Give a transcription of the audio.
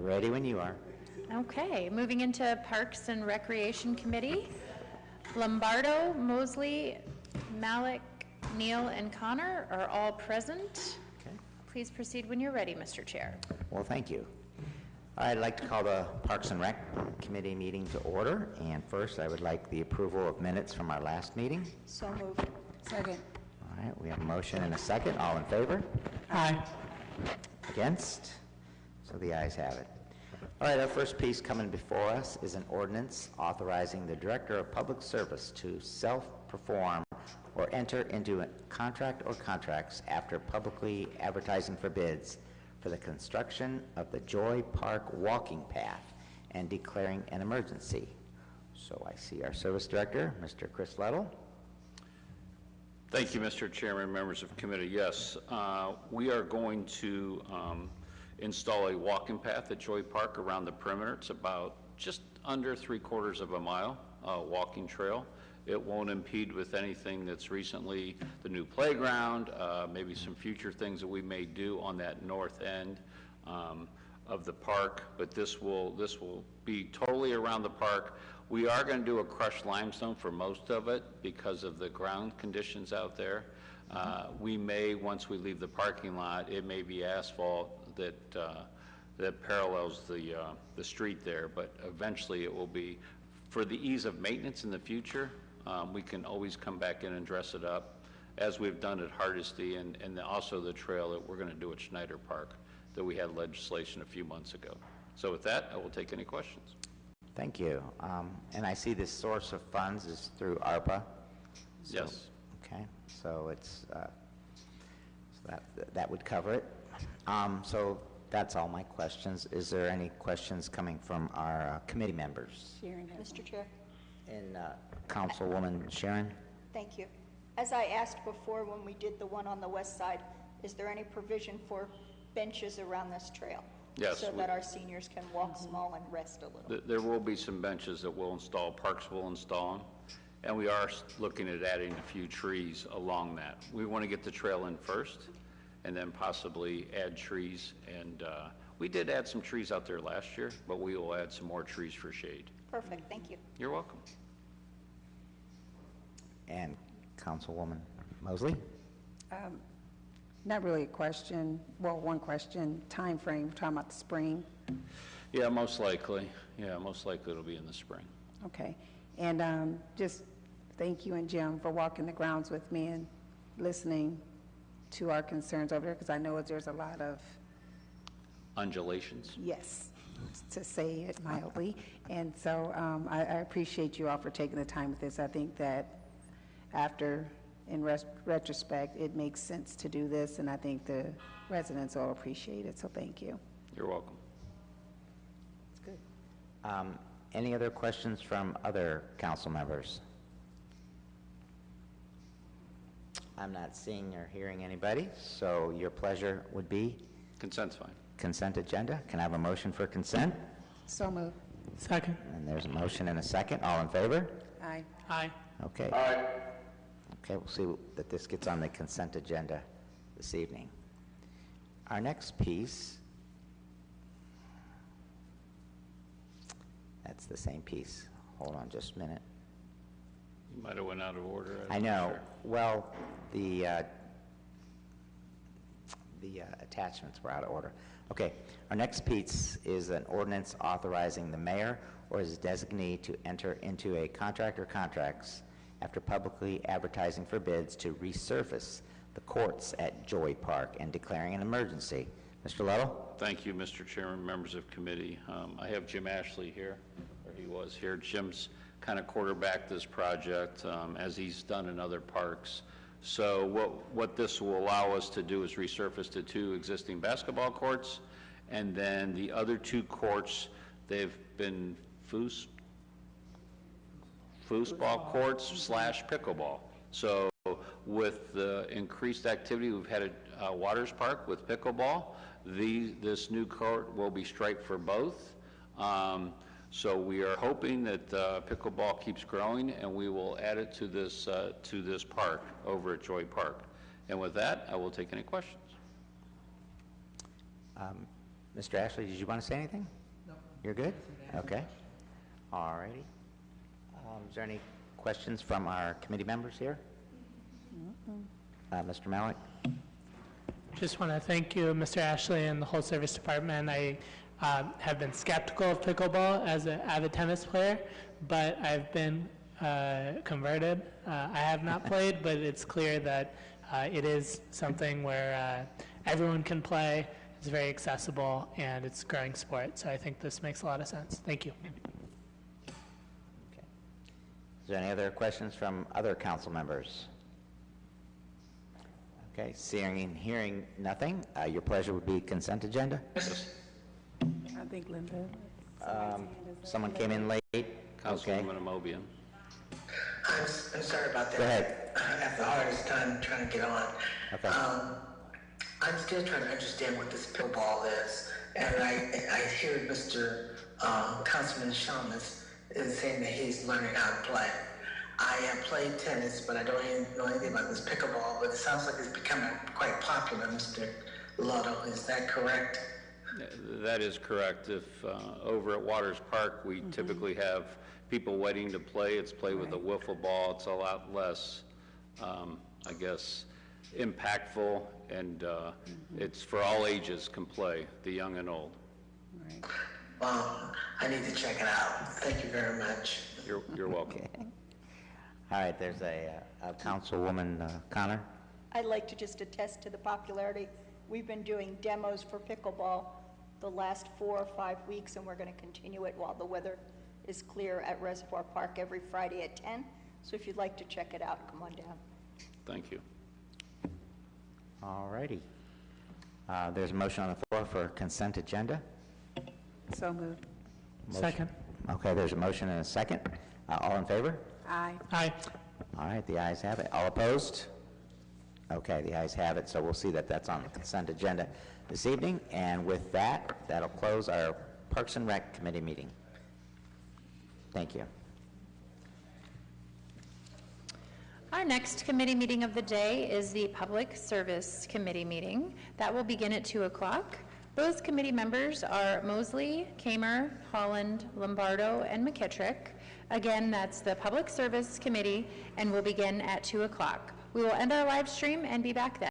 Ready when you are. Okay, moving into Parks and Recreation Committee. Lombardo, Mosley, Malik, Neal, and Connor are all present. Okay. Please proceed when you're ready, Mr. Chair. Well, thank you. I'd like to call the Parks and Rec Committee meeting to order. And first, I would like the approval of minutes from our last meeting. So moved. Second. All right, we have a motion and a second. All in favor? Aye. Against? So the ayes have it. All right, our first piece coming before us is an ordinance authorizing the Director of Public Service to self-perform or enter into a contract or contracts after publicly advertising for bids for the construction of the Joy Park walking path and declaring an emergency. So I see our Service Director, Mr. Chris Lettle. Thank you, Mr. Chairman, members of committee. Yes, we are going to install a walking path at Joy Park around the perimeter. It's about just under 3/4 of a mile walking trail. It won't impede with anything that's recently the new playground, maybe some future things that we may do on that north end of the park, but this will be totally around the park. We are going to do a crushed limestone for most of it because of the ground conditions out there. We may, once we leave the parking lot, it may be asphalt that parallels the street there, but eventually it will be, for the ease of maintenance in the future, we can always come back in and dress it up, as we've done at Hardesty and also the trail that we're going to do at Schneider Park that we had legislation a few months ago. So with that, I will take any questions. Thank you. And I see this source of funds is through ARPA. So, Yes. Okay, so it's so that would cover it. So that's all my questions. Is there any questions coming from our committee members? Sharon, Mr. Chair. And Councilwoman Sharon? Thank you. As I asked before when we did the one on the west side, is there any provision for benches around this trail? Yes, So that our seniors can walk small and rest a little? There will be some benches that we'll install, Parks will install them, and we are looking at adding a few trees along that. We want to get the trail in first, and then possibly add trees, and we did add some trees out there last year, but we will add some more trees for shade. Perfect, thank you. You're welcome. And Councilwoman Mosley? Not really a question. Well, one question. Time frame. We're talking about the spring. Yeah, most likely. Yeah, most likely it'll be in the spring. Okay. And just thank you and Jim for walking the grounds with me and listening to our concerns over there, because I know there's a lot of Undulations? yes, to say it mildly. And so I appreciate you all for taking the time with this. I think that after, in retrospect, it makes sense to do this, and I think the residents all appreciate it, so thank you. You're welcome. That's good. Any other questions from other council members? I'm not seeing or hearing anybody, so your pleasure would be? Consent's fine. Consent agenda. Can I have a motion for consent? So moved. Second. And there's a motion and a second. All in favor? Aye. Aye. Okay. Okay, we'll see that this gets on the consent agenda this evening. Our next piece, that's the same piece. Hold on just a minute. You might have went out of order. I know. Well, the attachments were out of order. Okay, our next piece is an ordinance authorizing the mayor or his designee to enter into a contract or contracts after publicly advertising for bids to resurface the courts at Joy Park and declaring an emergency. Mr. Lettle? Thank you, Mr. Chairman, members of committee. I have Jim Ashley here, or he was here. Jim's kind of quarterbacked this project as he's done in other parks. So what this will allow us to do is resurface the 2 existing basketball courts, and then the other 2 courts, they've been foosball courts / pickleball. So with the increased activity we've had at Waters Park with pickleball, this new court will be striped for both. So we are hoping that pickleball keeps growing, and we will add it to this park over at Joy Park. And with that, I will take any questions. Mr. Ashley, did you want to say anything? No. You're good? Okay. All righty. Is there any questions from our committee members here? Mr. Malik? Just want to thank you, Mr. Ashley, and the whole service department. I have been skeptical of pickleball as an avid tennis player, but I've been converted. I have not played, but it's clear that it is something where everyone can play. It's very accessible, and it's a growing sport. So I think this makes a lot of sense. Thank you. Okay. Is there any other questions from other council members? Okay, seeing and hearing nothing, your pleasure would be consent agenda? I think Linda. Someone came in late. Okay. Councilwoman Amobian. I'm sorry about that. Go ahead. I have the hardest time trying to get on. Okay. I'm still trying to understand what this pickleball is, and I hear Mr. Councilman Shamus is saying that he's learning how to play. I have played tennis, but I don't even know anything about this pickleball, but it sounds like it's becoming quite popular, Mr. Lotto. Is that correct? That is correct. If over at Waters Park, we typically have people waiting to play. It's played with a wiffle ball. It's a lot less, I guess, impactful, and it's for all ages can play, the young and old. Right. Well, I need to check it out. Thank you very much. You're welcome. Okay. All right, there's a Councilwoman Connor. I'd like to just attest to the popularity. We've been doing demos for pickleball the last 4 or 5 weeks, and we're going to continue it while the weather is clear at Reservoir Park every Friday at 10. So if you'd like to check it out, come on down. Thank you. All righty. There's a motion on the floor for consent agenda. So moved. Second. Okay, there's a motion and a second. All in favor? Aye. Aye. All right, the ayes have it. All opposed? Okay, the ayes have it, so we'll see that that's on the consent agenda this evening. And with that, that'll close our Parks and Rec Committee meeting. Thank you. Our next committee meeting of the day is the Public Service Committee meeting. That will begin at 2 o'clock. Those committee members are Mosley, Kamer, Holland, Lombardo, and McKittrick. Again, that's the Public Service Committee, and will begin at 2 o'clock. We will end our live stream and be back then.